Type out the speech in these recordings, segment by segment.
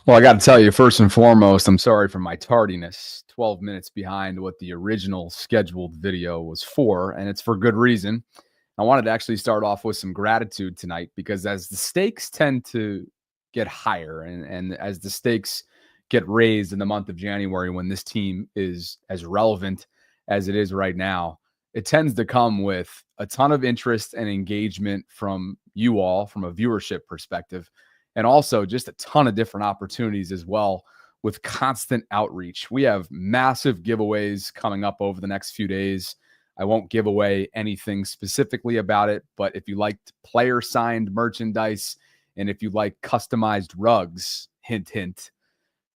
Well, I got to tell you, first and foremost, I'm sorry for my tardiness. 12 minutes behind what the original scheduled video was for, and it's for good reason. I wanted to actually start off with some gratitude tonight because as the stakes tend to get higher and as the stakes get raised in the month of January when this team is as relevant as it is right now, it tends to come with a ton of interest and engagement from you all from a viewership perspective and also just a ton of different opportunities as well with constant outreach. We have massive giveaways coming up over the next few days. I won't give away anything specifically about it, but if you liked player signed merchandise and if you like customized rugs, hint, hint,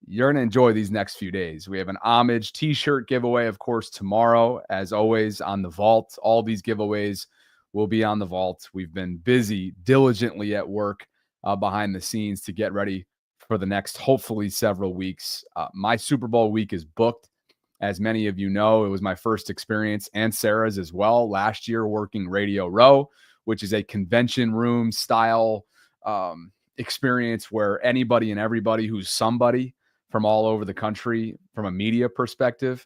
you're going to enjoy these next few days. We have an homage t-shirt giveaway, of course, tomorrow, as always, on the vault. All these giveaways will be on the vault. We've been busy diligently at work behind the scenes to get ready for the next, hopefully, several weeks. My Super Bowl week is booked. As many of you know, it was my first experience and Sarah's as well last year working Radio Row, which is a convention room style experience where anybody and everybody who's somebody from all over the country from a media perspective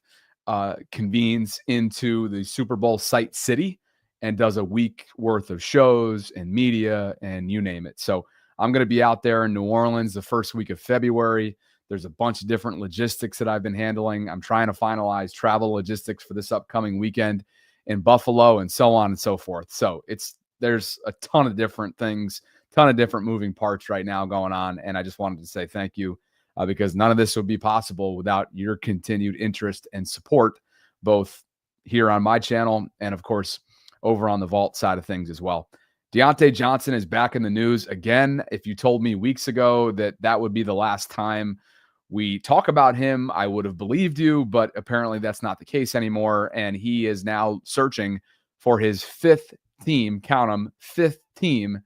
convenes into the Super Bowl site city and does a week worth of shows and media and you name it. So I'm going to be out there in New Orleans the first week of February. There's a bunch of different logistics that I've been handling. I'm trying to finalize travel logistics for this upcoming weekend in Buffalo and so on and so forth. So there's a ton of different things, ton of different moving parts right now going on. And I just wanted to say thank you because none of this would be possible without your continued interest and support, both here on my channel and, of course, over on the vault side of things as well. Diontae Johnson is back in the news again. If you told me weeks ago that that would be the last time we talk about him, I would have believed you, but apparently that's not the case anymore. And he is now searching for his fifth team, count them, fifth team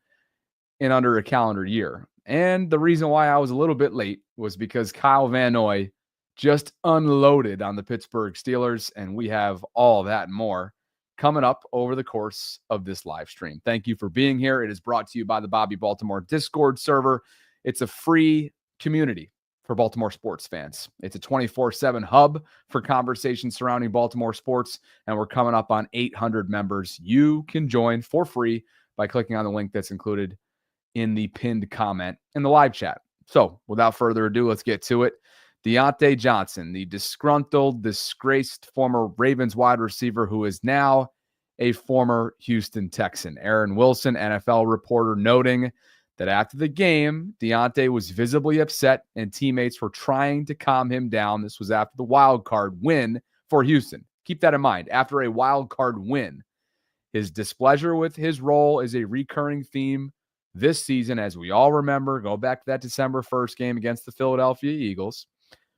in under a calendar year. And the reason why I was a little bit late was because Kyle Van Noy just unloaded on the Pittsburgh Steelers, and we have all that and more coming up over the course of this live stream. Thank you for being here. It is brought to you by the Bobby Baltimore Discord server. It's a free community for Baltimore sports fans. It's a 24/7 hub for conversations surrounding Baltimore sports, and we're coming up on 800 members. You can join for free by clicking on the link that's included in the pinned comment in the live chat. So without further ado, let's get to it. Diontae Johnson, the disgruntled, disgraced former Ravens wide receiver who is now a former Houston Texan. Aaron Wilson, NFL reporter, noting that after the game, Diontae was visibly upset and teammates were trying to calm him down. This was after the wild card win for Houston. Keep that in mind. After a wild card win, his displeasure with his role is a recurring theme this season, as we all remember. Go back to that December 1st game against the Philadelphia Eagles,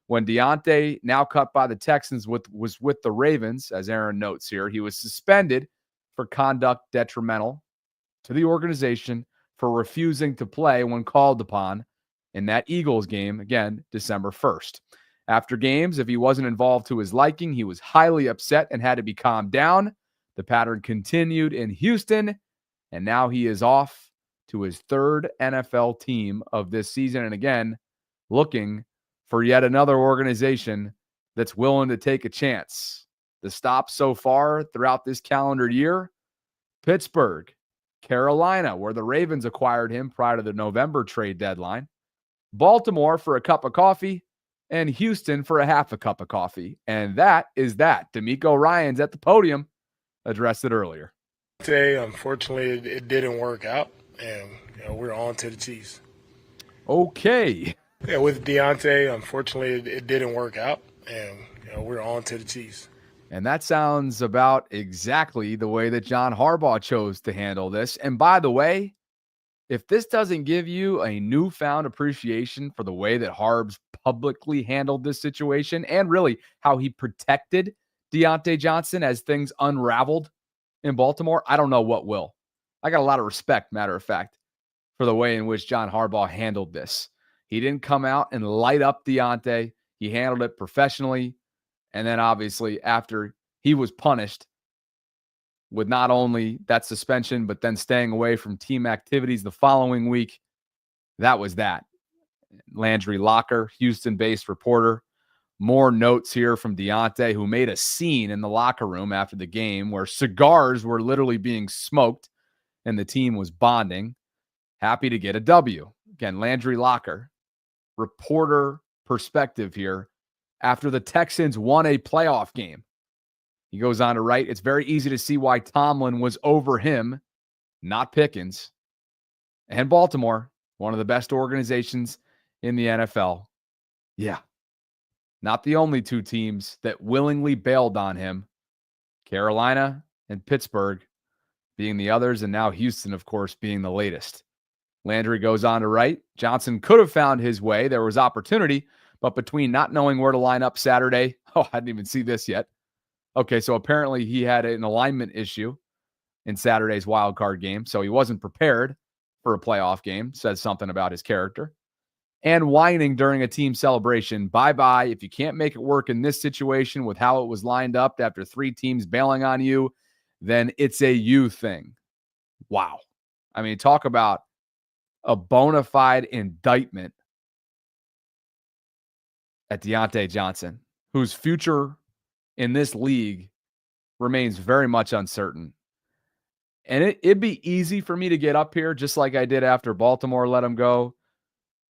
when Diontae, now cut by the Texans, was with the Ravens, as Aaron notes here. He was suspended for conduct detrimental to the organization for refusing to play when called upon in that Eagles game, again, December 1st. After games, if he wasn't involved to his liking, he was highly upset and had to be calmed down. The pattern continued in Houston, and now he is off to his third NFL team of this season. And again, looking for yet another organization that's willing to take a chance. The stops so far throughout this calendar year: Pittsburgh, Carolina, where the Ravens acquired him prior to the November trade deadline, Baltimore for a cup of coffee, and Houston for a half a cup of coffee. And that is that. D'Amico Ryans at the podium addressed it earlier. Today, unfortunately, it didn't work out, and we're on to the Chiefs. Okay. Yeah, with Diontae, unfortunately, it didn't work out, and we're on to the Chiefs. And that sounds about exactly the way that John Harbaugh chose to handle this. And by the way, if this doesn't give you a newfound appreciation for the way that Harbs publicly handled this situation and really how he protected Diontae Johnson as things unraveled in Baltimore, I don't know what will. I got a lot of respect, matter of fact, for the way in which John Harbaugh handled this. He didn't come out and light up Diontae. He handled it professionally. And then obviously after he was punished with not only that suspension, but then staying away from team activities the following week, that was that. Landry Locker, Houston-based reporter. More notes here from Diontae, who made a scene in the locker room after the game where cigars were literally being smoked and the team was bonding. Happy to get a W. Again, Landry Locker, reporter perspective here after the Texans won a playoff game. He goes on to write, it's very easy to see why Tomlin was over him, not Pickens. And Baltimore, one of the best organizations in the NFL. Yeah. Not the only two teams that willingly bailed on him. Carolina and Pittsburgh being the others, and now Houston, of course, being the latest. Landry goes on to write, Johnson could have found his way. There was opportunity, but between not knowing where to line up Saturday, I didn't even see this yet. Okay, so apparently he had an alignment issue in Saturday's wild card game, so he wasn't prepared for a playoff game. Says something about his character. And whining during a team celebration. Bye-bye. If you can't make it work in this situation with how it was lined up after three teams bailing on you, then it's a you thing. Wow. I mean, talk about a bona fide indictment at Diontae Johnson, whose future in this league remains very much uncertain. And it'd be easy for me to get up here just like I did after Baltimore let him go.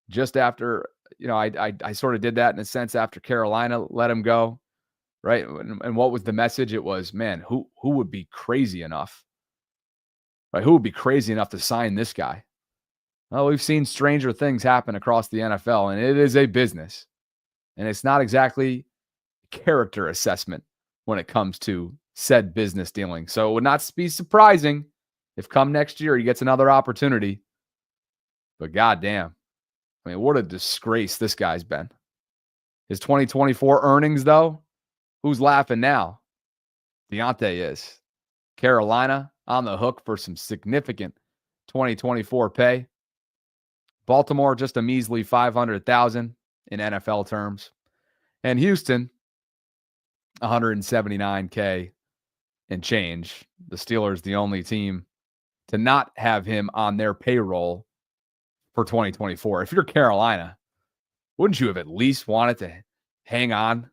Just after, I sort of did that in a sense after Carolina let him go, right? And what was the message? It was, man, who would be crazy enough, right? Who would be crazy enough to sign this guy? Well, we've seen stranger things happen across the NFL, and it is a business. And it's not exactly character assessment when it comes to said business dealing. So it would not be surprising if come next year he gets another opportunity. But goddamn. I mean, what a disgrace this guy's been. His 2024 earnings, though, who's laughing now? Diontae is. Carolina on the hook for some significant 2024 pay. Baltimore, just a measly $500,000 in NFL terms. And Houston, $179K and change. The Steelers, the only team to not have him on their payroll for 2024. If you're Carolina, wouldn't you have at least wanted to hang on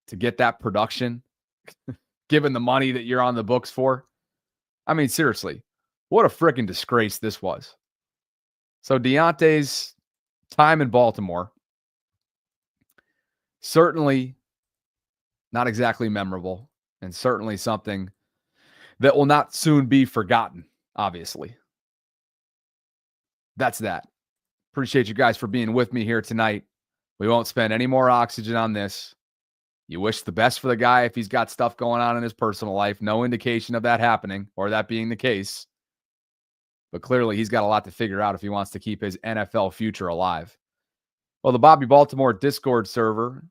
to get that production, given the money that you're on the books for? I mean, seriously, what a freaking disgrace this was. So Diontae's time in Baltimore, certainly not exactly memorable, and certainly something that will not soon be forgotten, obviously. That's that. Appreciate you guys for being with me here tonight. We won't spend any more oxygen on this. You wish the best for the guy if he's got stuff going on in his personal life. No indication of that happening or that being the case. But clearly he's got a lot to figure out if he wants to keep his NFL future alive. Well, the Bobby Baltimore Discord server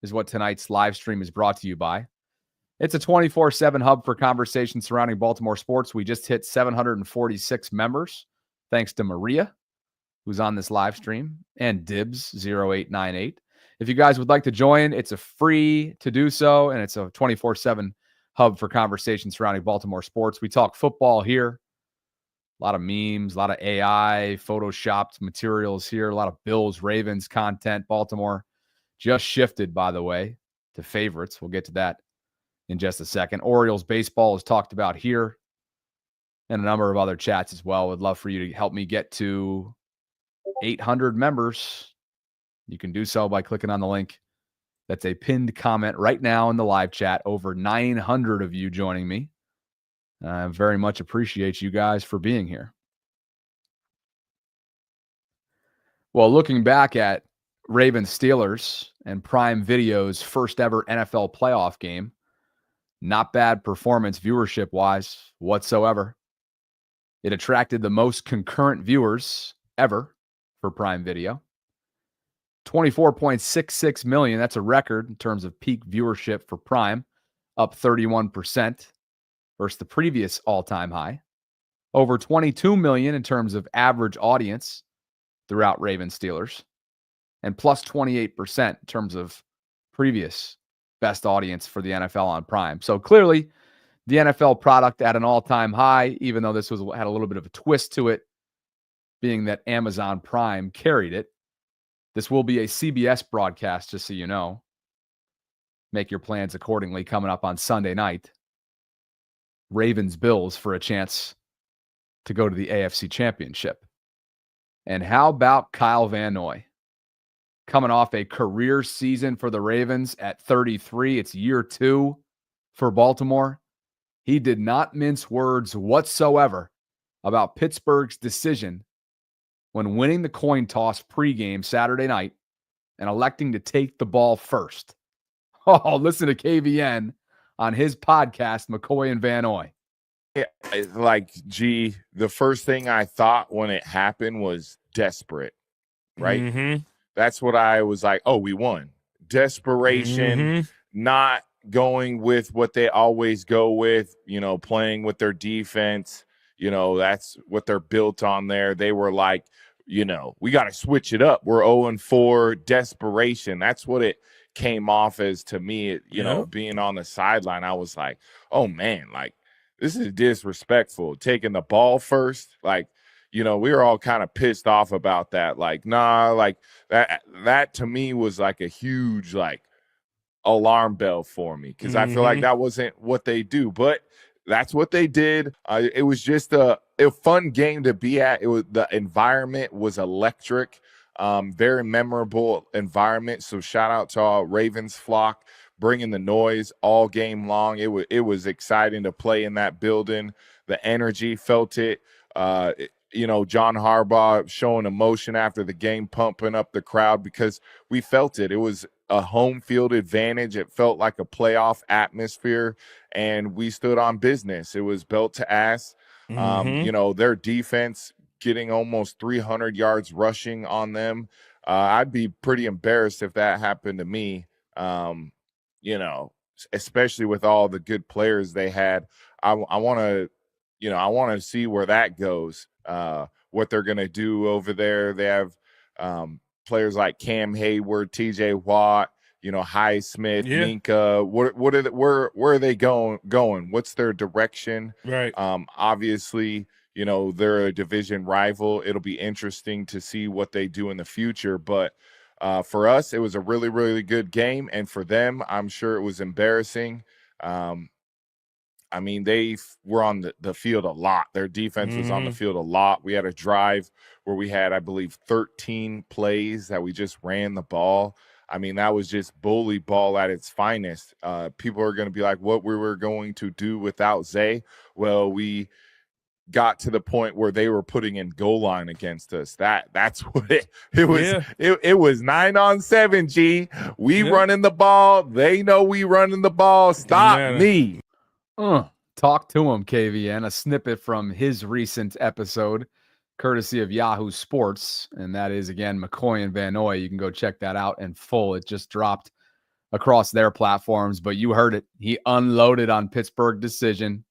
is what tonight's live stream is brought to you by. It's a 24/7 hub for conversation surrounding Baltimore sports. We just hit 746 members. Thanks to Maria, who's on this live stream, and Dibs0898. If you guys would like to join, it's a free to do so, and it's a 24/7 hub for conversation surrounding Baltimore sports. We talk football here. A lot of memes, a lot of AI, photoshopped materials here, a lot of Bills, Ravens content. Baltimore just shifted, by the way, to favorites. We'll get to that in just a second. Orioles baseball is talked about here, and a number of other chats as well. Would love for you to help me get to 800 members. You can do so by clicking on the link. That's a pinned comment right now in the live chat. Over 900 of you joining me. I very much appreciate you guys for being here. Well, looking back at Ravens Steelers and Prime Video's first ever NFL playoff game, not bad performance viewership-wise whatsoever. It attracted the most concurrent viewers ever for Prime Video. 24.66 million. That's a record in terms of peak viewership for Prime, up 31% versus the previous all-time high. Over 22 million in terms of average audience throughout Ravens Steelers, and plus 28% in terms of previous best audience for the NFL on Prime. So clearly, the NFL product at an all-time high, even though this had a little bit of a twist to it, being that Amazon Prime carried it. This will be a CBS broadcast, just so you know. Make your plans accordingly coming up on Sunday night. Ravens-Bills for a chance to go to the AFC Championship. And how about Kyle Van Noy? Coming off a career season for the Ravens at 33. It's year 2 for Baltimore. He did not mince words whatsoever about Pittsburgh's decision when winning the coin toss pregame Saturday night and electing to take the ball first. Oh, listen to KVN on his podcast, McCoy and Van Noy. Yeah, like, the first thing I thought when it happened was desperate, right? Mm-hmm. That's what I was like, oh, we won. Desperation, not going with what they always go with, playing with their defense. That's what they're built on there. They were like, we got to switch it up. We're 0-4, desperation. That's what it came off as to me, being on the sideline. I was like, oh, man, like, this is disrespectful. Taking the ball first, like, we were all kind of pissed off about that. Like, nah, like that to me was like a huge, like, alarm bell for me, because I feel like that wasn't what they do, but that's what they did. It was just a fun game to be at. The environment was electric, very memorable environment. So shout out to all Ravens flock, bringing the noise all game long. It was exciting to play in that building. The energy, felt it. John Harbaugh showing emotion after the game, pumping up the crowd, because we felt it. It was a home field advantage. It felt like a playoff atmosphere, and we stood on business. It was belt to ass. Their defense getting almost 300 yards rushing on them. I'd be pretty embarrassed if that happened to me. Especially with all the good players they had. I want to see where that goes. What they're going to do over there. They have players like Cam Hayward, TJ Watt, Highsmith, Minka. Where are they going? What's their direction? Right. Obviously, they're a division rival. It'll be interesting to see what they do in the future. But for us, it was a really, really good game. And for them, I'm sure it was embarrassing. They were on the field a lot. Their defense was on the field a lot. We had a drive where we had, I believe, 13 plays that we just ran the ball. That was just bully ball at its finest. People are going to be like, what we were going to do without Zay? Well, we got to the point where they were putting in goal line against us. That's what it was. Yeah. It was 9-on-7, G. We running the ball. They know we running the ball. Stop me. Talk to him, KVN. A snippet from his recent episode, courtesy of Yahoo Sports. And that is, again, McCoy and Van Noy. You can go check that out in full. It just dropped across their platforms. But you heard it. He unloaded on Pittsburgh's decision.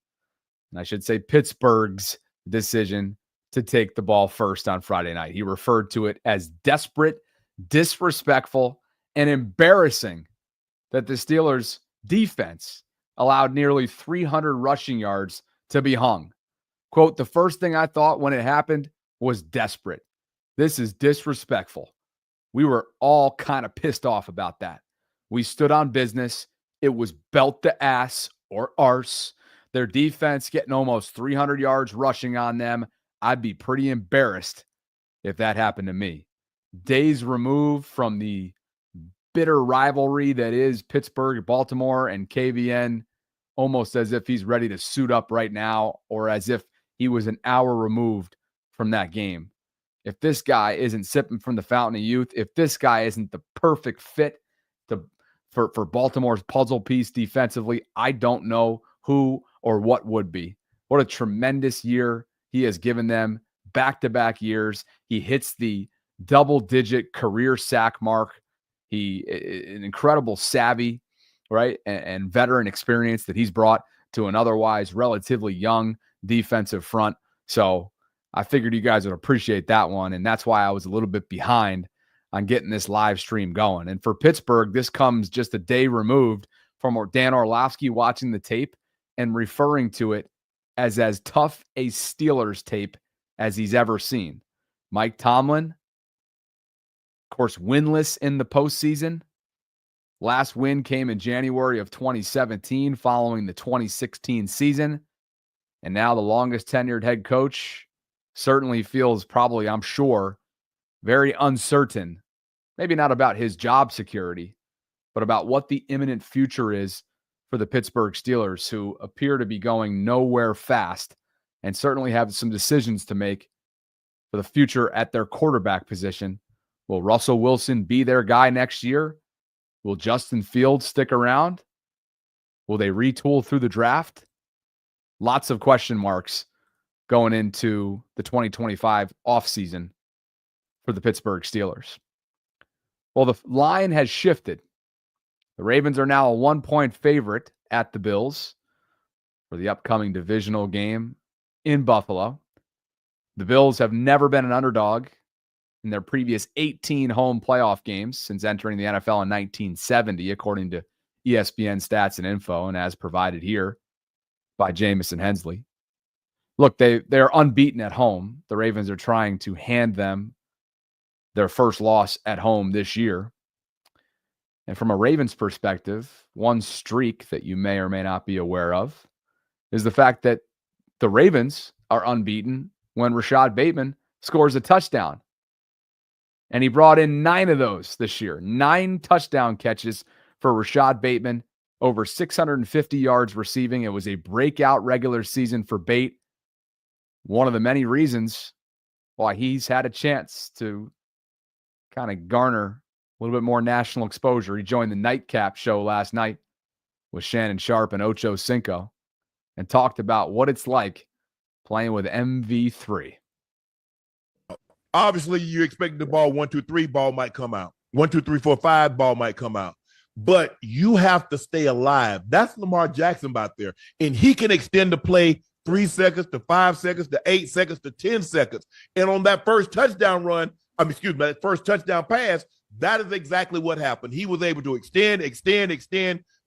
And I should say Pittsburgh's decision to take the ball first on Friday night. He referred to it as desperate, disrespectful, and embarrassing that the Steelers' defense allowed nearly 300 rushing yards to be hung. Quote, the first thing I thought when it happened was desperate. This is disrespectful. We were all kind of pissed off about that. We stood on business. It was belt to ass or arse. Their defense getting almost 300 yards rushing on them. I'd be pretty embarrassed if that happened to me. Days removed from the bitter rivalry that is Pittsburgh, Baltimore, and KVN, almost as if he's ready to suit up right now, or as if he was an hour removed from that game. If this guy isn't sipping from the fountain of youth, if this guy isn't the perfect fit for Baltimore's puzzle piece defensively, I don't know who or what would be. What a tremendous year he has given them, back-to-back years. He hits the double-digit career sack mark. An incredible savvy, right, and veteran experience that he's brought to an otherwise relatively young defensive front. So I figured you guys would appreciate that one, and that's why I was a little bit behind on getting this live stream going. And for Pittsburgh, this comes just a day removed from Dan Orlovsky watching the tape and referring to it as tough a Steelers tape as he's ever seen. Mike Tomlin, course, winless in the postseason. Last win came in January of 2017 following the 2016 season. And now the longest tenured head coach certainly feels probably, I'm sure, very uncertain. Maybe not about his job security, but about what the imminent future is for the Pittsburgh Steelers, who appear to be going nowhere fast and certainly have some decisions to make for the future at their quarterback position. Will Russell Wilson be their guy next year? Will Justin Fields stick around? Will they retool through the draft? Lots of question marks going into the 2025 offseason for the Pittsburgh Steelers. Well, the line has shifted. The Ravens are now a 1-point favorite at the Bills for the upcoming divisional game in Buffalo. The Bills have never been an underdog in their previous 18 home playoff games since entering the NFL in 1970, according to ESPN stats and info, and as provided here by Jamison Hensley. Look, they're unbeaten at home. The Ravens are trying to hand them their first loss at home this year. And from a Ravens perspective, one streak that you may or may not be aware of is the fact that the Ravens are unbeaten when Rashod Bateman scores a touchdown. And he brought in 9 of those this year. 9 touchdown catches for Rashod Bateman, over 650 yards receiving. It was a breakout regular season for Bate. One of the many reasons why he's had a chance to kind of garner a little bit more national exposure. He joined the Nightcap show last night with Shannon Sharp and Ocho Cinco and talked about what it's like playing with MV3. Obviously, you expect the ball 1, 2, 3 ball might come out. 1, 2, 3, 4, 5 ball might come out. But you have to stay alive. That's Lamar Jackson out there. And he can extend the play 3 seconds to 5 seconds to 8 seconds to 10 seconds. And on that first touchdown run, that first touchdown pass, that is exactly what happened. He was able to extend.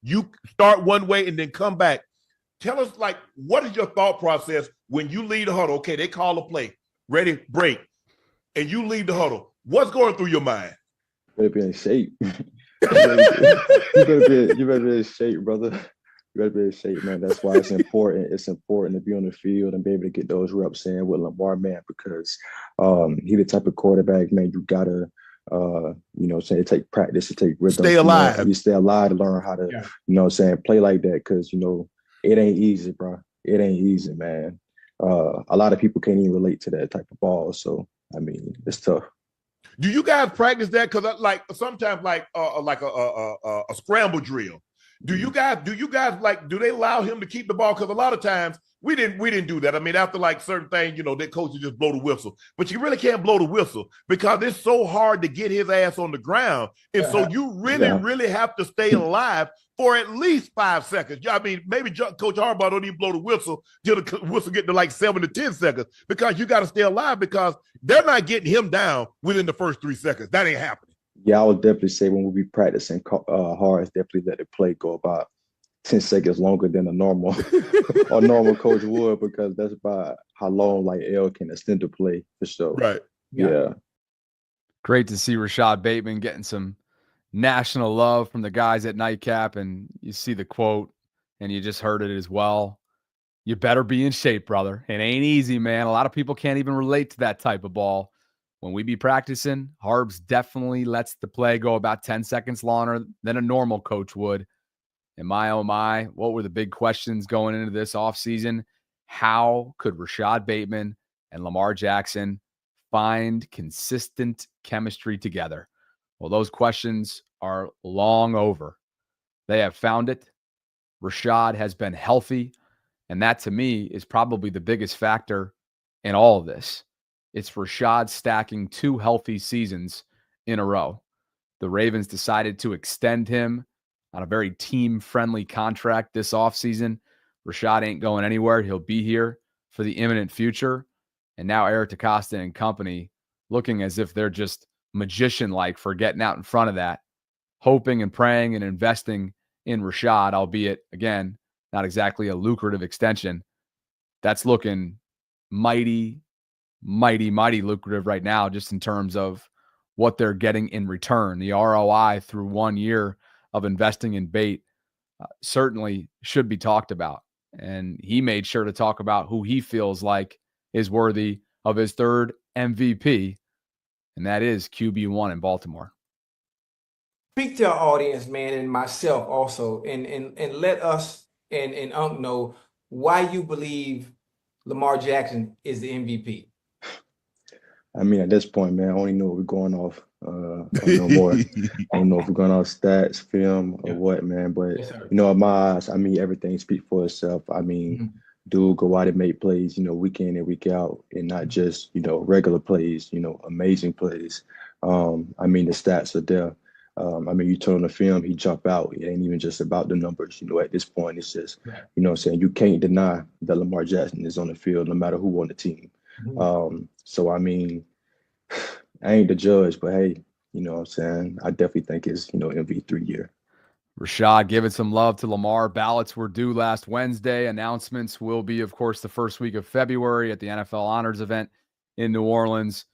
You start one way and then come back. Tell us, what is your thought process when you leave the huddle? Okay, they call a play. Ready, break. And you leave the huddle. What's going through your mind? You better be in shape. You better be in shape, brother. You better be in shape, man. That's why it's important. It's important to be on the field and be able to get those reps in with Lamar, man, because he the type of quarterback, man, you gotta it take practice, it take rhythm. Stay alive. You stay alive to learn how to, play like that, because, it ain't easy, bro. It ain't easy, man. A lot of people can't even relate to that type of ball. So, it's tough. Do you guys practice that? Because sometimes a scramble drill. Do you guys do they allow him to keep the ball? Because a lot of times we didn't do that. After certain things, that coach will just blow the whistle. But you really can't blow the whistle because it's so hard to get his ass on the ground. And so you really have to stay alive for at least 5 seconds. Maybe Coach Harbaugh don't even blow the whistle till the whistle get to 7 to 10 seconds, because you got to stay alive, because they're not getting him down within the first 3 seconds. That ain't happening. Yeah, I would definitely say when we be practicing hard, definitely let the play go about 10 seconds longer than a normal coach would, because that's about how long L can extend the play for sure. Right. Yeah. Great to see Rashod Bateman getting some national love from the guys at Nightcap, and you see the quote and you just heard it as well. You better be in shape, brother. It ain't easy, man. A lot of people can't even relate to that type of ball. When we be practicing, Harbs definitely lets the play go about 10 seconds longer than a normal coach would. And my, oh my, what were the big questions going into this offseason? How could Rashod Bateman and Lamar Jackson find consistent chemistry together? Well, those questions are long over. They have found it. Rashod has been healthy, and that to me is probably the biggest factor in all of this. It's Rashod stacking 2 healthy seasons in a row. The Ravens decided to extend him on a very team-friendly contract this offseason. Rashod ain't going anywhere. He'll be here for the imminent future. And now Eric DeCosta and company looking as if they're just magician-like for getting out in front of that, hoping and praying and investing in Rashod, albeit, again, not exactly a lucrative extension. That's looking mighty lucrative right now, just in terms of what they're getting in return. The ROI through 1 year of investing in Bate certainly should be talked about. And he made sure to talk about who he feels like is worthy of his third MVP, and that is QB1 in Baltimore. Speak to our audience, man, and myself also, and let us and Unc know why you believe Lamar Jackson is the MVP. I mean, at this point, man, I only know what we're going off. No more. I don't know if we're going off stats, film, or what, man. But, Yes, sir. in my eyes, I mean, everything speaks for itself. I mean, dude go out and make plays, week in and week out, and not just, regular plays, amazing plays. I mean, the stats are there. I mean, you turn on the film, he jump out. It ain't even just about the numbers. At this point, it's just, what I'm saying, you can't deny that Lamar Jackson is on the field no matter who on the team. So, I mean, I ain't the judge, but hey, what I'm saying? I definitely think it's, MV3 year. Rashod giving some love to Lamar. Ballots were due last Wednesday. Announcements will be, of course, the first week of February at the NFL Honors event in New Orleans.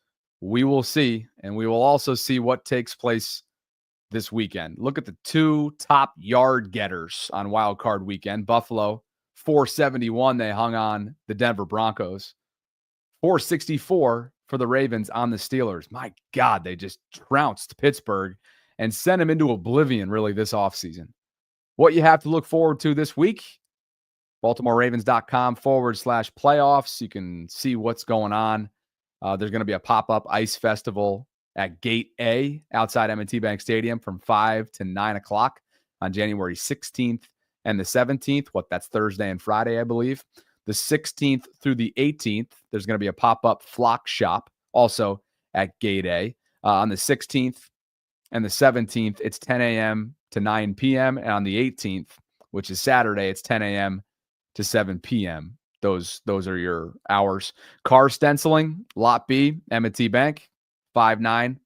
We will see, and we will also see what takes place this weekend. Look at the two top yard getters on Wild Card weekend. Buffalo, 471. They hung on the Denver Broncos. 464 for the Ravens on the Steelers. My God, they just trounced Pittsburgh and sent him into oblivion, really, this offseason. What you have to look forward to this week, BaltimoreRavens.com/playoffs. You can see what's going on. There's going to be a pop-up ice festival at Gate A outside M&T Bank Stadium from 5 to 9 o'clock on January 16th and the 17th. That's Thursday and Friday, I believe. The 16th through the 18th, there's going to be a pop-up flock shop also at Gate A. On the 16th and the 17th, it's 10 a.m. to 9 p.m. And on the 18th, which is Saturday, it's 10 a.m. to 7 p.m. Those are your hours. Car stenciling, Lot B, M&T Bank, 5 to 9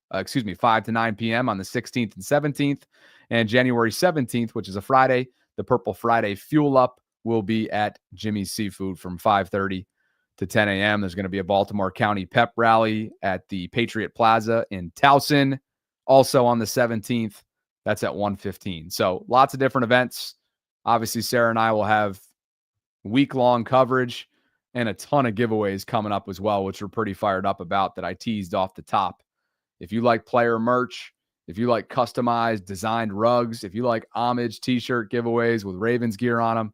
p.m. on the 16th and 17th. And January 17th, which is a Friday, the Purple Friday Fuel Up will be at Jimmy's Seafood from 5:30 to 10 a.m. There's going to be a Baltimore County pep rally at the Patriot Plaza in Towson. Also on the 17th, that's at 1:15. So lots of different events. Obviously, Sarah and I will have week-long coverage and a ton of giveaways coming up as well, which we're pretty fired up about that I teased off the top. If you like player merch, if you like customized designed rugs, if you like homage t-shirt giveaways with Ravens gear on them,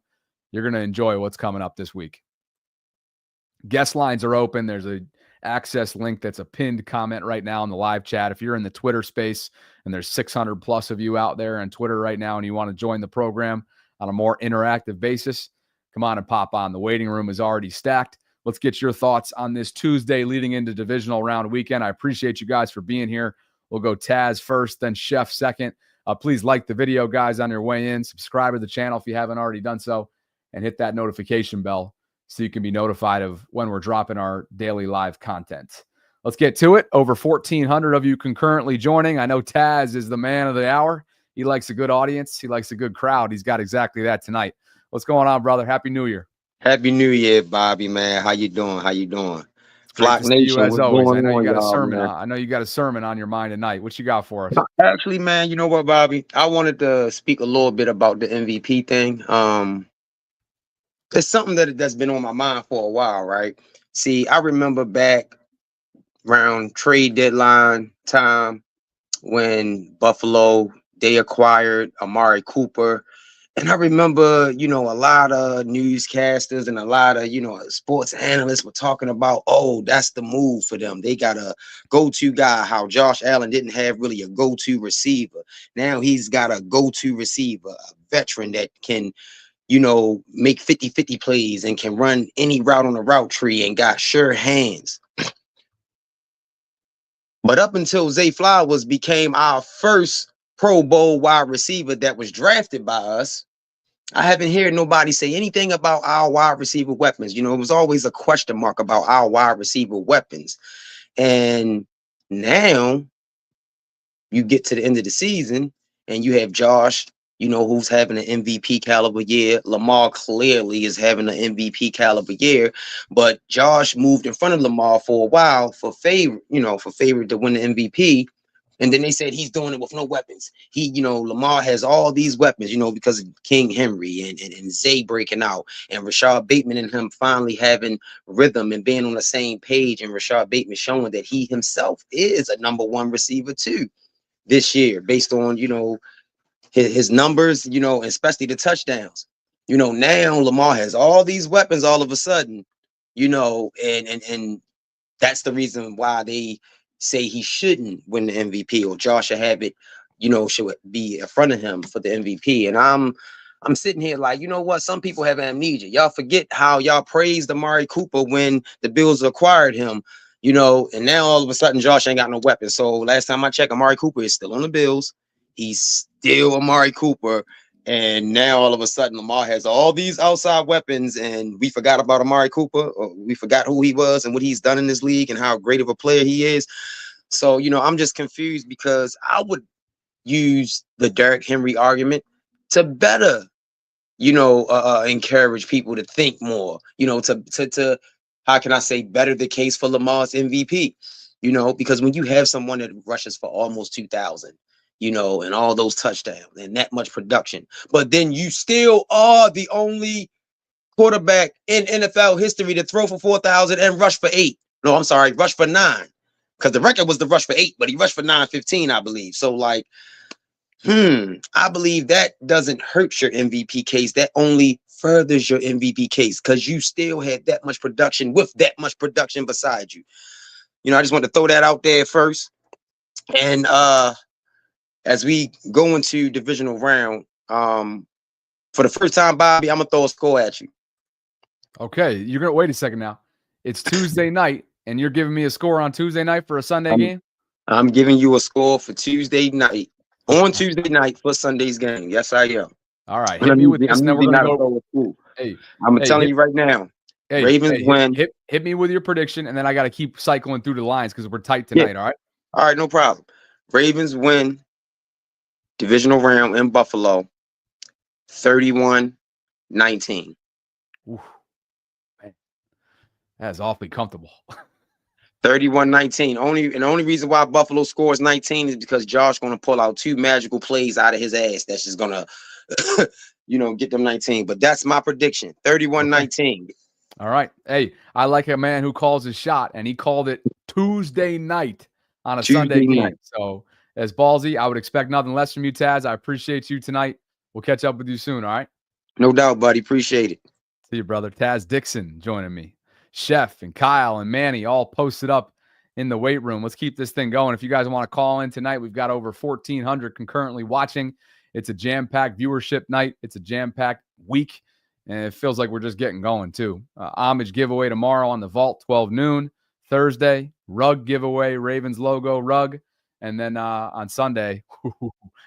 you're going to enjoy what's coming up this week. Guest lines are open. There's a access link that's a pinned comment right now in the live chat. If you're in the Twitter space and there's 600 plus of you out there on Twitter right now and you want to join the program on a more interactive basis, come on and pop on. The waiting room is already stacked. Let's get your thoughts on this Tuesday leading into divisional round weekend. I appreciate you guys for being here. We'll go Taz first, then Chef second. Please like the video, guys, on your way in. Subscribe to the channel if you haven't already done so, and hit that notification bell so you can be notified of when we're dropping our daily live content. Let's get to it. Over 1,400 of you concurrently joining. I know Taz is the man of the hour. He likes a good audience. He likes a good crowd. He's got exactly that tonight. What's going on, brother? Happy New Year. Happy New Year, Bobby, man. How you doing? Flock Great to see Nation, you as what's always. going I know you on, got a y'all, sermon. man? I know you got a sermon on your mind tonight. What you got for us? Actually, man, you know what, Bobby? I wanted to speak a little bit about the MVP thing. It's something that's been on my mind for a while, right? See, I remember back around trade deadline time when Buffalo, they acquired Amari Cooper. And I remember, a lot of newscasters and a lot of, sports analysts were talking about, oh, that's the move for them. They got a go-to guy, how Josh Allen didn't have really a go-to receiver. Now he's got a go-to receiver, a veteran that can, make 50-50 plays and can run any route on the route tree and got sure hands. But up until Zay Flowers became our first Pro Bowl wide receiver that was drafted by us, I haven't heard nobody say anything about our wide receiver weapons. It was always a question mark about our wide receiver weapons. And now you get to the end of the season and you have Josh, who's having an MVP caliber year. Lamar clearly is having an MVP caliber year, but Josh moved in front of Lamar for a while for favor to win the MVP. And then they said he's doing it with no weapons. Lamar has all these weapons, because of King Henry and Zay breaking out and Rashod Bateman and him finally having rhythm and being on the same page. And Rashod Bateman showing that he himself is a number one receiver too this year, based on, his numbers, especially the touchdowns. Now Lamar has all these weapons all of a sudden, and that's the reason why they say he shouldn't win the MVP, or Josh should have it, should be in front of him for the MVP. And I'm sitting here like, you know what? Some people have amnesia. Y'all forget how y'all praised Amari Cooper when the Bills acquired him, and now all of a sudden Josh ain't got no weapon. So last time I checked, Amari Cooper is still on the Bills. He's still Amari Cooper. And now all of a sudden Lamar has all these outside weapons, and we forgot about Amari Cooper, or we forgot who he was and what he's done in this league and how great of a player he is. So, I'm just confused, because I would use the Derrick Henry argument to better, encourage people to think more, to how can I say, better the case for Lamar's MVP, because when you have someone that rushes for almost 2,000, and all those touchdowns and that much production, but then you still are the only quarterback in NFL history to throw for 4,000 and rush for 8. No, I'm sorry, rush for 9, because the record was the rush for 8, but he rushed for 915, I believe. So like, I believe that doesn't hurt your MVP case. That only furthers your MVP case, because you still had that much production with that much production beside you. I just want to throw that out there first. And as we go into divisional round, for the first time, Bobby, I'm gonna throw a score at you. Okay, you're gonna wait a second now. It's Tuesday night, and you're giving me a score on Tuesday night for a Sunday game? I'm giving you a score for Tuesday night. On Tuesday night for Sunday's game. Yes, I am. All right, hit me with this, and then we're gonna go. I'm telling you right now. Ravens win. Hit me with your prediction, and then I got to keep cycling through the lines because we're tight tonight. Yeah. All right, no problem. Ravens win divisional round in Buffalo, 31-19. Ooh, man. That's awfully comfortable. 31-19. Only reason why Buffalo scores 19 is because Josh going to pull out 2 magical plays out of his ass. That's just gonna, get them 19. But that's my prediction. 31-19. Okay. All right. Hey, I like a man who calls his shot, and he called it Tuesday night on a Sunday game. So as ballsy, I would expect nothing less from you, Taz. I appreciate you tonight. We'll catch up with you soon. All right. No doubt, buddy. Appreciate it. See you, brother. Taz Dixon joining me. Chef and Kyle and Manny all posted up in the weight room. Let's keep this thing going. If you guys want to call in tonight, we've got over 1,400 concurrently watching. It's a jam-packed viewership night. It's a jam-packed week, and it feels like we're just getting going too. Homage giveaway tomorrow on the Vault, 12 noon. Thursday, rug giveaway, Ravens logo rug. And then on Sunday,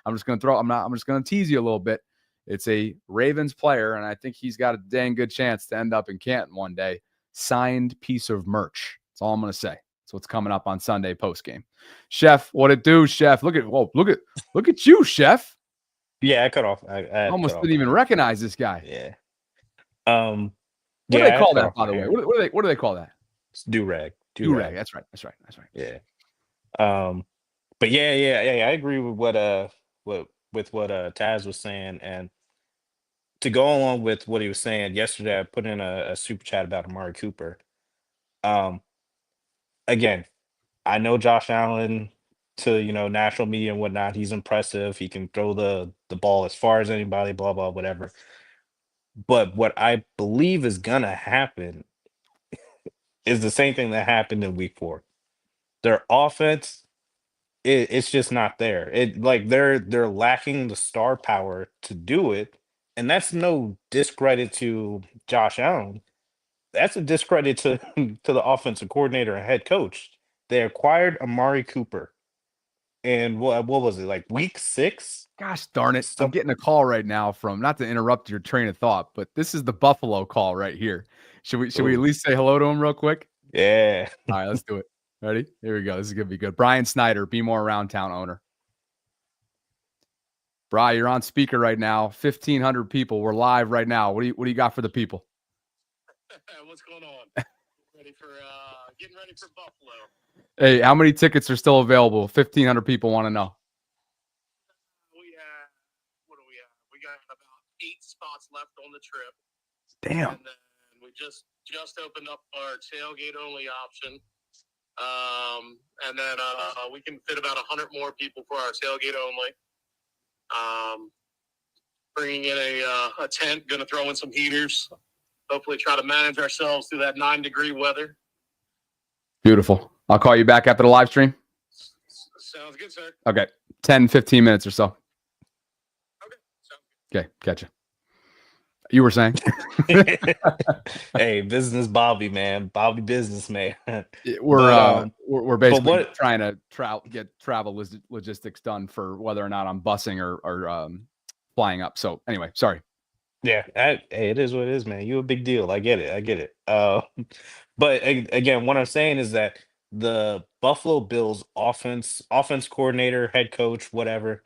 I'm just going to tease you a little bit. It's a Ravens player, and I think he's got a dang good chance to end up in Canton one day. Signed piece of merch. That's all I'm going to say. That's what's coming up on Sunday post game. Chef, what it do, Chef? Look at you, Chef. Yeah, I cut off. I almost didn't even recognize this guy. Yeah. What do they call that, by the way? What do they call that? It's do-rag. Do-rag. That's right. Yeah. But yeah. I agree with what Taz was saying, and to go along with what he was saying yesterday, I put in a super chat about Amari Cooper. Again, I know Josh Allen to national media and whatnot. He's impressive. He can throw the ball as far as anybody. Blah blah whatever. But what I believe is gonna happen is the same thing that happened in Week 4. Their offense, it's just not there. They're lacking the star power to do it, and that's no discredit to Josh Allen. That's a discredit to the offensive coordinator and head coach. They acquired Amari Cooper, and what was it, like week 6? Gosh darn it! I'm getting a call right now from, not to interrupt your train of thought, but this is the Buffalo call right here. Should we at least say hello to him real quick? Yeah. All right, let's do it. Ready? Here we go. This is gonna be good. Brian Snyder, Be More Around Town owner. Bri, you're on speaker right now. 1,500 people. We're live right now. What do you got for the people? What's going on? Getting ready for Buffalo. Hey, how many tickets are still available? 1,500 people want to know. What do we have? We got about 8 spots left on the trip. Damn. And then we just opened up our tailgate only option. And then we can fit about 100 more people for our tailgate only. Bringing in a tent, going to throw in some heaters. Hopefully try to manage ourselves through that 9-degree weather. Beautiful. I'll call you back after the live stream. Sounds good, sir. Okay. 10, 15 minutes or so. Okay. Sounds good. Okay. Catch you. You were saying? Hey, business Bobby, man. Bobby business, man. We're basically what- trying to get travel logistics done for whether or not I'm busing or flying up. So anyway, sorry. Yeah, hey, it is what it is, man. You a big deal. I get it. But again, what I'm saying is that the Buffalo Bills offense coordinator, head coach, whatever,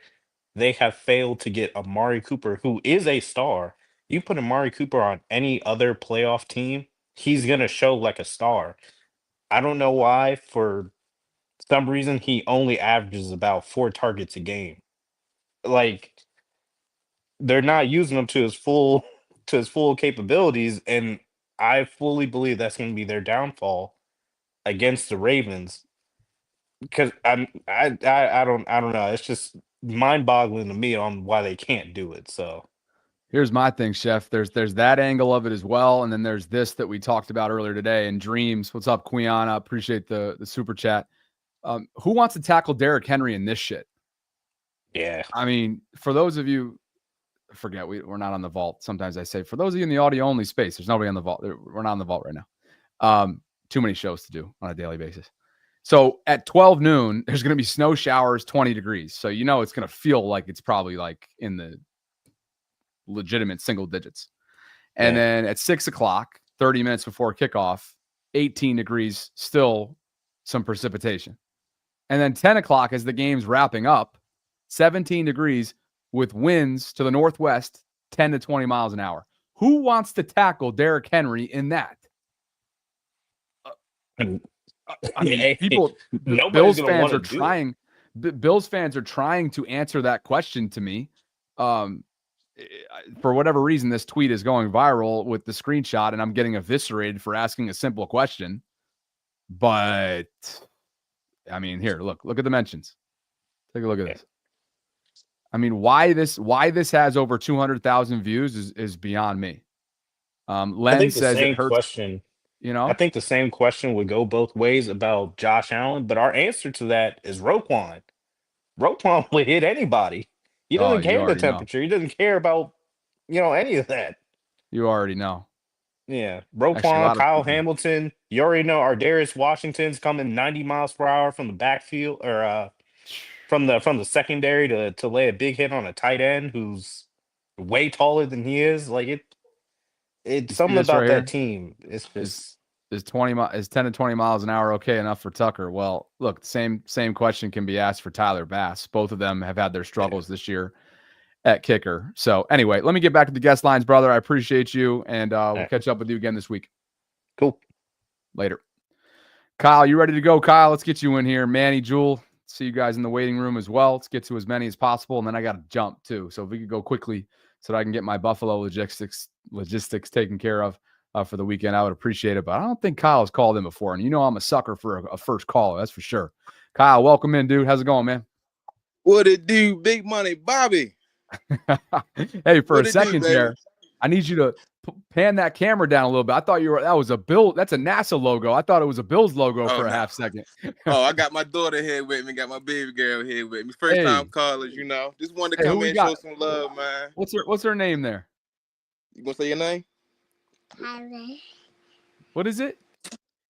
they have failed to get Amari Cooper, who is a star. You put Amari Cooper on any other playoff team, he's gonna show like a star. I don't know why, for some reason, he only averages about 4 targets a game. Like, they're not using him to his full capabilities, and I fully believe that's going to be their downfall against the Ravens. Because I don't know. It's just mind-boggling to me on why they can't do it. So Here's my thing, Chef. There's that angle of it as well, and then there's this that we talked about earlier today. And Dreams, what's up, Quiana? Appreciate the super chat. Who wants to tackle Derrick Henry in this shit? yeah, I mean, for those of you, forget we're not on the vault. Sometimes I say, for those of you in the audio only space, there's nobody on the vault. We're not on the vault right now. Too many shows to do on a daily basis. So at 12 noon, there's going to be snow showers, 20 degrees. So it's going to feel like it's probably like in the legitimate single digits. And then at 6 o'clock, 30 minutes before kickoff, 18 degrees, still some precipitation. And then 10 o'clock, as the game's wrapping up, 17 degrees with winds to the northwest, 10 to 20 miles an hour. Who wants to tackle Derrick Henry in that? I mean, people, nobody's Bills gonna fans wanna are do it. trying. Bills fans are trying to answer that question to me. For whatever reason, this tweet is going viral with the screenshot, and I'm getting eviscerated for asking a simple question. But I mean, here, look at the mentions. Take a look at this. I mean, why this has over 200,000 views is beyond me. Len I think the says same it hurts. question. I I think the same question would go both ways about Josh Allen, but our answer to that is Roquan. Roquan would hit anybody. He Oh, doesn't you care the already know. temperature. He doesn't care about any of that. You already know. Yeah, Actually, a Roquan, lot of Kyle people. Hamilton. You already know Ardarius Washington's coming 90 miles per hour from the backfield or from the secondary to lay a big hit on a tight end who's way taller than he is. Like it's You see something this about right that here? team. It's just Is 10 to 20 miles an hour okay enough for Tucker? Well, look, same question can be asked for Tyler Bass. Both of them have had their struggles this year at kicker. So anyway, let me get back to the guest lines, brother. I appreciate you, and we'll catch up with you again this week. Cool. Later. Kyle, you ready to go? Kyle, let's get you in here. Manny, Jewel, see you guys in the waiting room as well. Let's get to as many as possible, and then I got to jump too. So if we could go quickly so that I can get my Buffalo logistics taken care of for the weekend, I would appreciate it. But I don't think Kyle has called in before, and I'm a sucker for a first caller, that's for sure. Kyle, welcome in, dude. How's it going, man? What it do, big money, Bobby? Hey, for What a it second do, there, I need you to pan that camera down a little bit. I thought that was a Bill. That's a NASA logo. I thought it was a Bills logo for a half second. I got my daughter here with me, got my baby girl here with me. First time callers, Just wanted to come in and show some love, man. What's her name there? You gonna say your name? Kyler. What is it?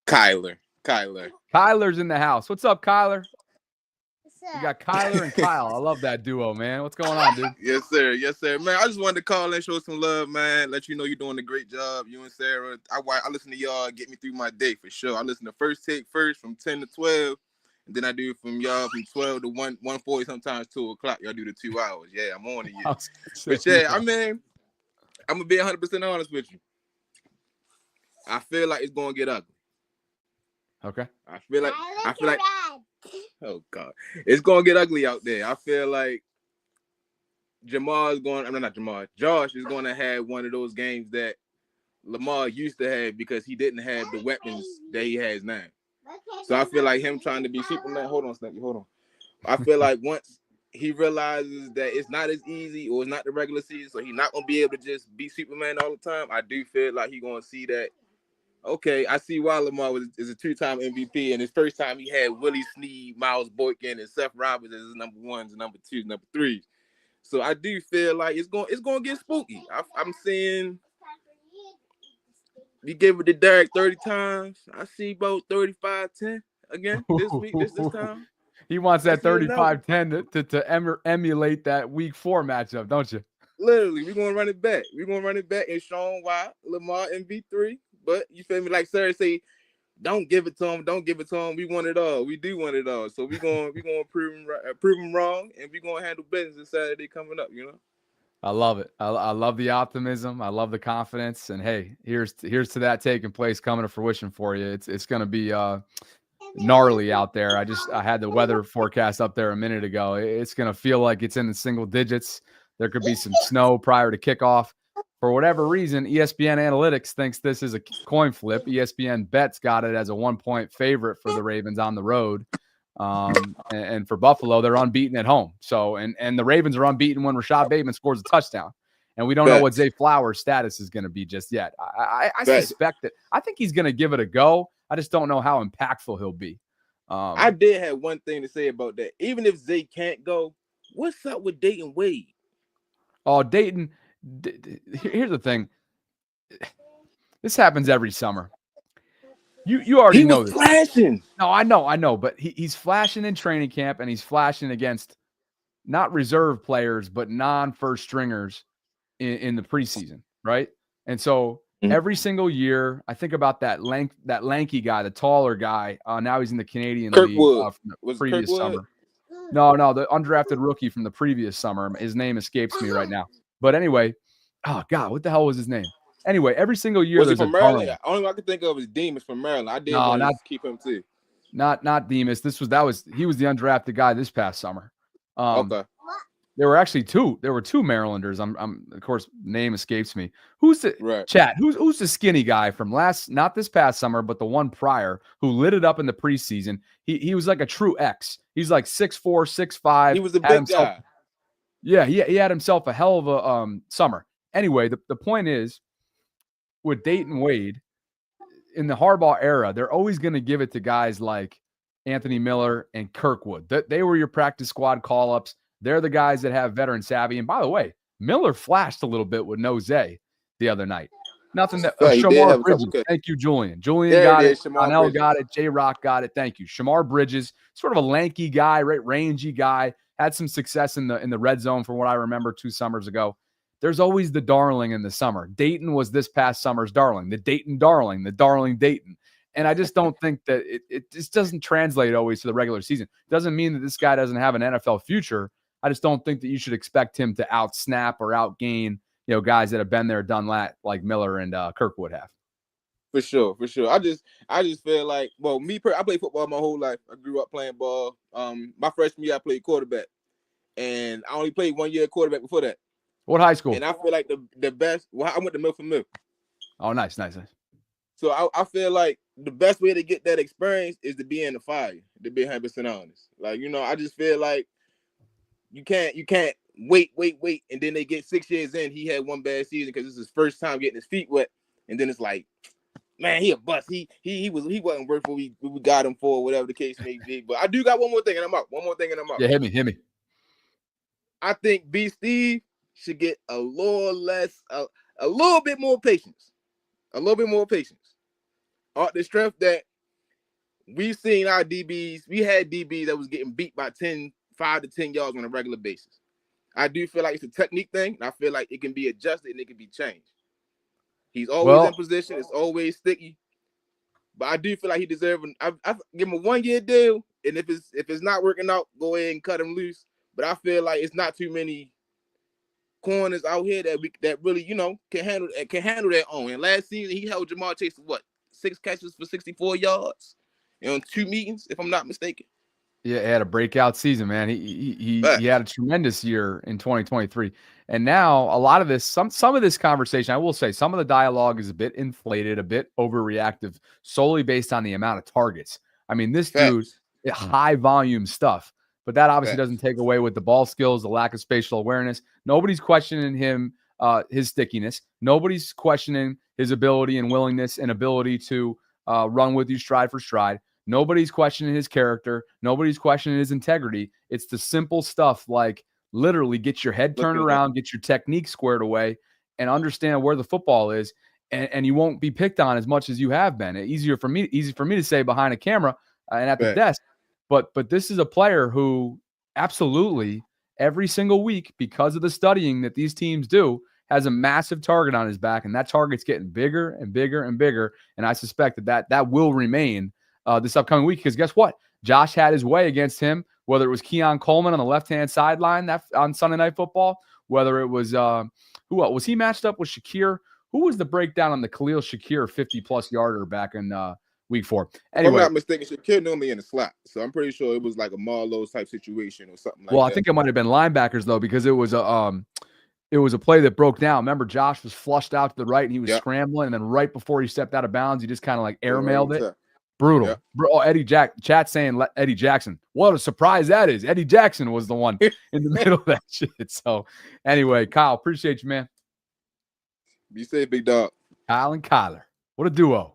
Kyler. Kyler's in the house. What's up, Kyler? You got Kyler and Kyle. I love that duo, man. What's going on, dude? Yes, sir. Man, I just wanted to call and show some love, man. Let you know you're doing a great job, you and Sarah. I listen to y'all, get me through my day for sure. I listen to First Take first from 10 to 12, and then I do from y'all from 12 to 1:40, sometimes 2 o'clock. Y'all do the 2 hours. Yeah, I'm on to you. But yeah, I mean, I'm gonna be 100% honest with you. I feel like it's gonna get ugly. Okay. I feel like oh God, it's gonna get ugly out there. I feel like Josh is gonna have one of those games that Lamar used to have because he didn't have the weapons that he has now. So I feel like him trying to be Superman. Hold on, Snapky, hold on. I feel like once he realizes that it's not as easy or it's not the regular season, so he's not gonna be able to just be Superman all the time. I do feel like he's gonna see that. Okay, I see why Lamar is a 2-time MVP, and his first time he had Willie Snead, Miles Boykin, and Seth Roberts as his number ones, number twos, number threes. So I do feel like it's going to get spooky. I'm seeing we gave it to Derek 30 times. I see about 35-10 again this week, this time. He wants that 35-10 to emulate that week 4 matchup, don't you? Literally, we're gonna run it back. We're gonna run it back and show him why Lamar MVP3. But you feel me? Like Sarah say, don't give it to him. Don't give it to him. We want it all. We do want it all. So we're gonna prove him wrong, and we're gonna handle business this Saturday coming up. You know. I love it. I love the optimism. I love the confidence. And hey, here's to that taking place, coming to fruition for you. It's gonna be gnarly out there. I had the weather forecast up there a minute ago. It's gonna feel like it's in the single digits. There could be some snow prior to kickoff. For whatever reason, ESPN Analytics thinks this is a coin flip. ESPN Bets got it as a 1-point favorite for the Ravens on the road. And for Buffalo, they're unbeaten at home. So, and the Ravens are unbeaten when Rashod Bateman scores a touchdown. And we don't know what Zay Flowers' status is going to be just yet. I suspect that. I think he's going to give it a go. I just don't know how impactful he'll be. I did have one thing to say about that. Even if Zay can't go, what's up with Dayton Wade? Oh, Dayton. Here's the thing. This happens every summer. You already know this. Flashing. No, I know, but he's flashing in training camp, and he's flashing against not reserve players, but non-first stringers in the preseason, right? And so every single year, I think about that lanky guy, the taller guy. Now he's in the Canadian League from the previous summer. No, the undrafted rookie from the previous summer. His name escapes me right now. But anyway, oh God, what the hell was his name? Anyway, every single year there's from Maryland. Only one I could think of is Demas from Maryland. I did want to keep him too. Not Demas. He was the undrafted guy this past summer. Okay. There were actually two. There were two Marylanders. I'm of course, name escapes me. Who's the chat? Who's the skinny guy from not this past summer, but the one prior who lit it up in the preseason? He was like a true X. He's like 6'4", 6'5". He was a big guy. Yeah, he had himself a hell of a summer. Anyway, the point is, with Dayton Wade, in the Harbaugh era, they're always going to give it to guys like Anthony Miller and Kirkwood. They were your practice squad call-ups. They're the guys that have veteran savvy. And by the way, Miller flashed a little bit with no Zay the other night. Nothing that Shamar Bridges. Okay. Thank you, Julian. Julian got it. Connell got it. J-Rock got it. Thank you. Shamar Bridges, sort of a lanky guy, right? Rangy guy. Had some success in the red zone from what I remember 2 summers ago. There's always the darling in the summer. Dayton was this past summer's darling. The Dayton darling. The darling Dayton. And I just don't think that it just doesn't translate always to the regular season. Doesn't mean that this guy doesn't have an NFL future. I just don't think that you should expect him to out-snap or outgain, guys that have been there, done that, like Miller and Kirkwood have. For sure. I just feel like, well, I played football my whole life. I grew up playing ball. My freshman year, I played quarterback. And I only played 1 year quarterback before that. What high school? And I feel like the best, I went to Milford Mill. Oh, nice. So I feel like the best way to get that experience is to be in the fire, to be 100% honest. Like, I just feel like you can't wait, and then they get 6 years in. He had one bad season because it's his first time getting his feet wet, and then it's like, man, he a bust. He wasn't worth what we got him for, whatever the case may be. But I do got one more thing, and I'm out. Yeah, hit me. I think B. Steve should get a little bit more patience. On the strength that we've seen our DBs, we had DBs that was getting beat by 5 to 10 yards on a regular basis. I do feel like it's a technique thing, and I feel like it can be adjusted and it can be changed. He's always in position. It's always sticky. But I do feel like he deserves I give him a 1 year deal, and if it's not working out, go ahead and cut him loose. But I feel like it's not too many corners out here that really, can handle their own. And last season he held Jamar Chase for 6 catches for 64 yards. in 2 meetings, if I'm not mistaken. Yeah, he had a breakout season, man. He had a tremendous year in 2023. And now a lot of this, some of this conversation, I will say, some of the dialogue is a bit inflated, a bit overreactive, solely based on the amount of targets. I mean, this dude, high volume stuff, but that obviously doesn't take away with the ball skills, the lack of spatial awareness. Nobody's questioning him, his stickiness. Nobody's questioning his ability and willingness and ability to run with you stride for stride. Nobody's questioning his character. Nobody's questioning his integrity. It's the simple stuff like literally get your head turned around, get your technique squared away, and understand where the football is. And you won't be picked on as much as you have been. Easy for me to say behind a camera and at the desk. But this is a player who absolutely every single week, because of the studying that these teams do, has a massive target on his back, and that target's getting bigger and bigger and bigger. And I suspect that will remain this upcoming week, because guess what? Josh had his way against him, whether it was Keon Coleman on the left-hand sideline on Sunday Night Football, whether it was who else? Was he matched up with Shakir? Who was the breakdown on the Khalil Shakir 50-plus yarder back in week 4? Anyway, if I'm not mistaken, Shakir normally in the slot, so I'm pretty sure it was like a Marlowe type situation or something like that. Well, I think it might have been linebackers though, because it was a play that broke down. Remember, Josh was flushed out to the right and he was scrambling, and then right before he stepped out of bounds, he just kind of like airmailed it. Brutal. Yep. Oh, chat saying Eddie Jackson. What a surprise that is. Eddie Jackson was the one in the middle of that shit. So anyway, Kyle, appreciate you, man. Be safe, big dog. Kyle and Kyler. What a duo.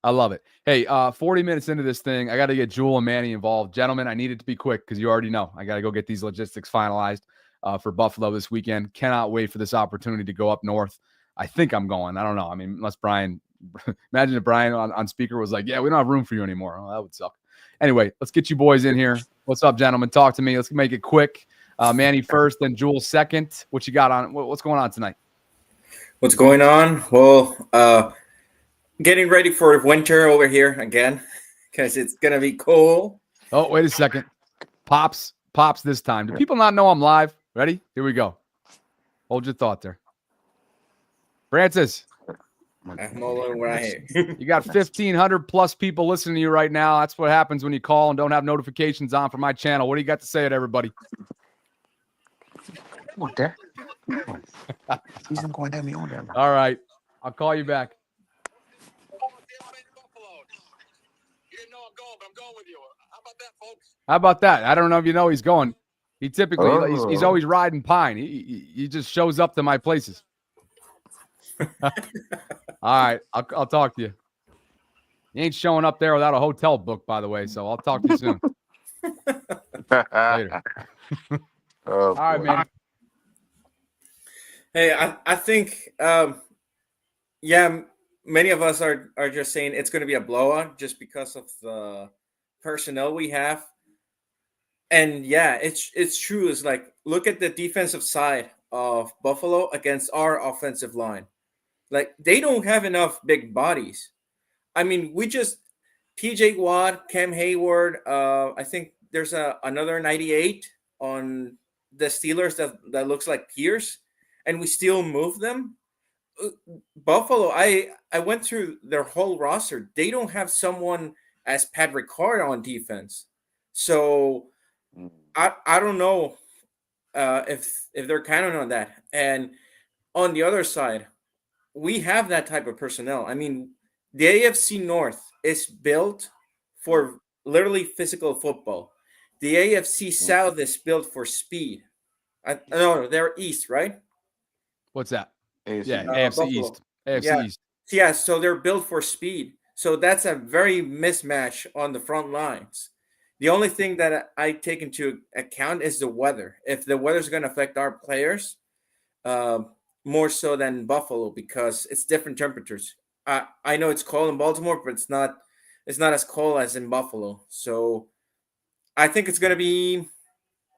I love it. Hey, 40 minutes into this thing, I got to get Jewel and Manny involved. Gentlemen, I need it to be quick because you already know I got to go get these logistics finalized for Buffalo this weekend. Cannot wait for this opportunity to go up north. I think I'm going. I don't know. I mean, unless Brian – imagine if Brian on speaker was like, yeah, we don't have room for you anymore. Oh, that would suck. Anyway, let's get you boys in here. What's up, gentlemen? Talk to me. Let's make it quick. Manny first, then Jewel second. What you got on? What's going on tonight? What's going on? Well, getting ready for winter over here again because it's going to be cold. Oh, wait a second. Pops this time. Do people not know I'm live? Ready? Here we go. Hold your thought there. Francis. I'm all over right here. You got 1,500 plus people listening to you right now. That's what happens when you call and don't have notifications on for my channel. What do you got to say to everybody? Come on, there. He's not going to have me on there. All right. I'll call you back. How about that? I don't know if you know he's going. He typically, he's always riding pine. He just shows up to my places. All right, I'll talk to you. He ain't showing up there without a hotel book, by the way, so I'll talk to you soon. Later. All right, man. Hey, I think, many of us are just saying it's going to be a blowout just because of the personnel we have. And yeah, it's true. It's like, look at the defensive side of Buffalo against our offensive line. Like, they don't have enough big bodies. I mean, TJ Watt, Cam Hayward, I think there's another 98 on the Steelers that looks like Pierce, and we still move them. Buffalo, I went through their whole roster. They don't have someone as Pat Ricard on defense. So I don't know if they're counting on that. And on the other side, we have that type of personnel. I mean, the AFC North is built for literally physical football. The AFC South is built for speed. No, they're East, right? What's that? AFC East. AFC East. Yeah, so they're built for speed. So that's a very mismatch on the front lines. The only thing that I take into account is the weather. If the weather's going to affect our players, more so than Buffalo, because it's different temperatures. I know it's cold in Baltimore, but it's not as cold as in Buffalo. So I think it's going to be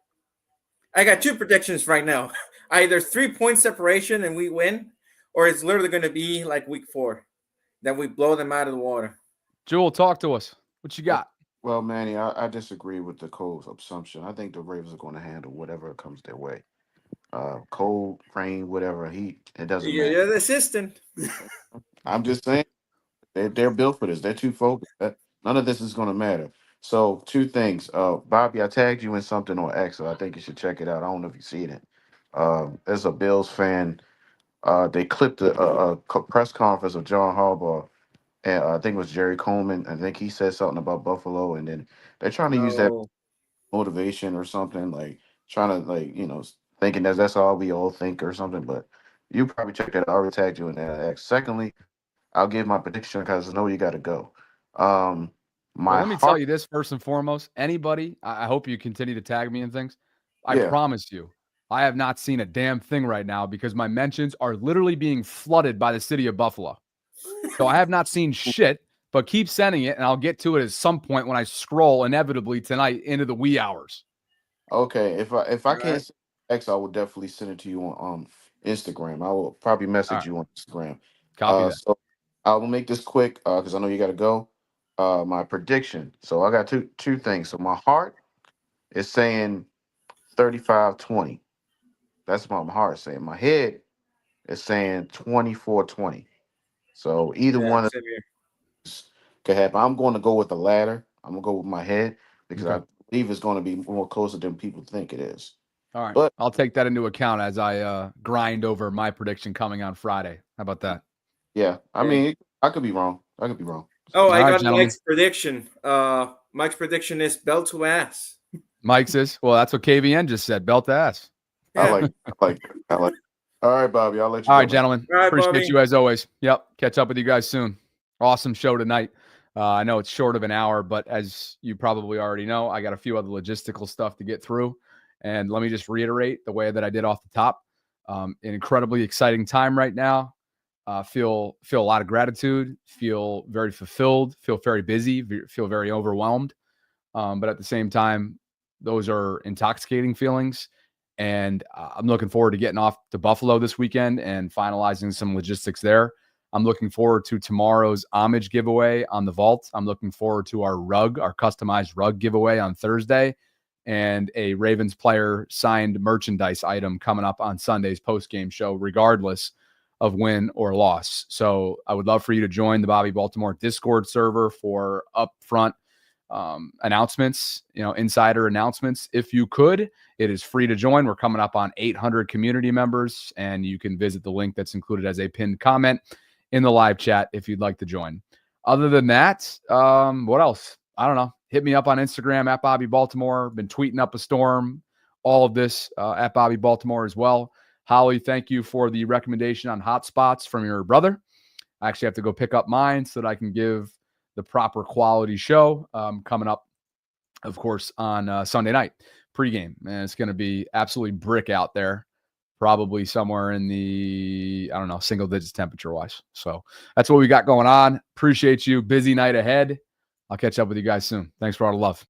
– I got 2 predictions right now. Either 3-point separation and we win, or it's literally going to be like week 4, that we blow them out of the water. Jewel, talk to us. What you got? Well, Manny, I disagree with the Cole's assumption. I think the Ravens are going to handle whatever comes their way. Cold, rain, whatever, heat, it doesn't matter. You're the assistant. I'm just saying they're built for this. They're too focused. None of this is going to matter. So, two things. Bobby, I tagged you in something on X, so I think you should check it out. I don't know if you've seen it. There's a Bills fan. They clipped a press conference of John Harbaugh, and I think it was Jerry Coleman. I think he said something about Buffalo, and then they're trying to use that Oh, motivation or something, like trying to thinking that's all we all think or something. But you probably checked that. I already tagged you in that X. Secondly, I'll give my prediction because I know you got to go. Um, Well, my let me tell heart, you this first and foremost. Anybody, I hope you continue to tag me in things. I yeah, promise you, I have not seen a damn thing right now because my mentions are literally being flooded by the city of Buffalo. So I have not seen shit, but keep sending it, and I'll get to it at some point when I scroll inevitably tonight into the wee hours. okay. If I all can't right. send X, I will definitely send it to you on Instagram. I will probably All message right, you on Instagram. copy that. So I will make this quick because I know you got to go. My prediction. So I got two things. So my heart is saying 35-20. That's what my heart saying. My head is saying 24-20. So either Yeah, one of same here. these could happen. I'm going to go with the latter. I'm gonna go with my head because Okay. I believe it's going to be more closer than people think it is. All right. But I'll take that into account as I grind over my prediction coming on Friday. How about that? yeah, I Okay. mean, I could be wrong. I could be wrong. So Oh, All I right, got gentlemen. Mike's prediction. Mike's prediction is belt to ass. Mike says, well, that's what KVN just said. Belt to ass. I Yeah. like, I like, I like. All right, Bobby, I'll let you All go, right, man. gentlemen. All right, Appreciate Bobby. you as always. Yep. Catch up with you guys soon. Awesome show tonight. I know it's short of an hour, but as you probably already know, I got a few other logistical stuff to get through. And let me just reiterate the way that I did off the top. An incredibly exciting time right now. Feel a lot of gratitude. Feel very fulfilled. Feel very busy. Feel very overwhelmed. But at the same time, those are intoxicating feelings. And I'm looking forward to getting off to Buffalo this weekend and finalizing some logistics there. I'm looking forward to tomorrow's homage giveaway on the vault. I'm looking forward to our customized rug giveaway on Thursday, and a Ravens player signed merchandise item coming up on Sunday's post-game show, regardless of win or loss. So I would love for you to join the Bobby Baltimore Discord server for upfront announcements, insider announcements. If you could, it is free to join. We're coming up on 800 community members, and you can visit the link that's included as a pinned comment in the live chat if you'd like to join. Other than that, what else? I don't know. Hit me up on Instagram at Bobby Baltimore. Been tweeting up a storm. All of this at Bobby Baltimore as well. Holly, thank you for the recommendation on hotspots from your brother. I actually have to go pick up mine so that I can give the proper quality show coming up, of course, on Sunday night pregame. And it's going to be absolutely brick out there, probably somewhere in the, single digits temperature wise. So that's what we got going on. Appreciate you. Busy night ahead. I'll catch up with you guys soon. Thanks for all the love.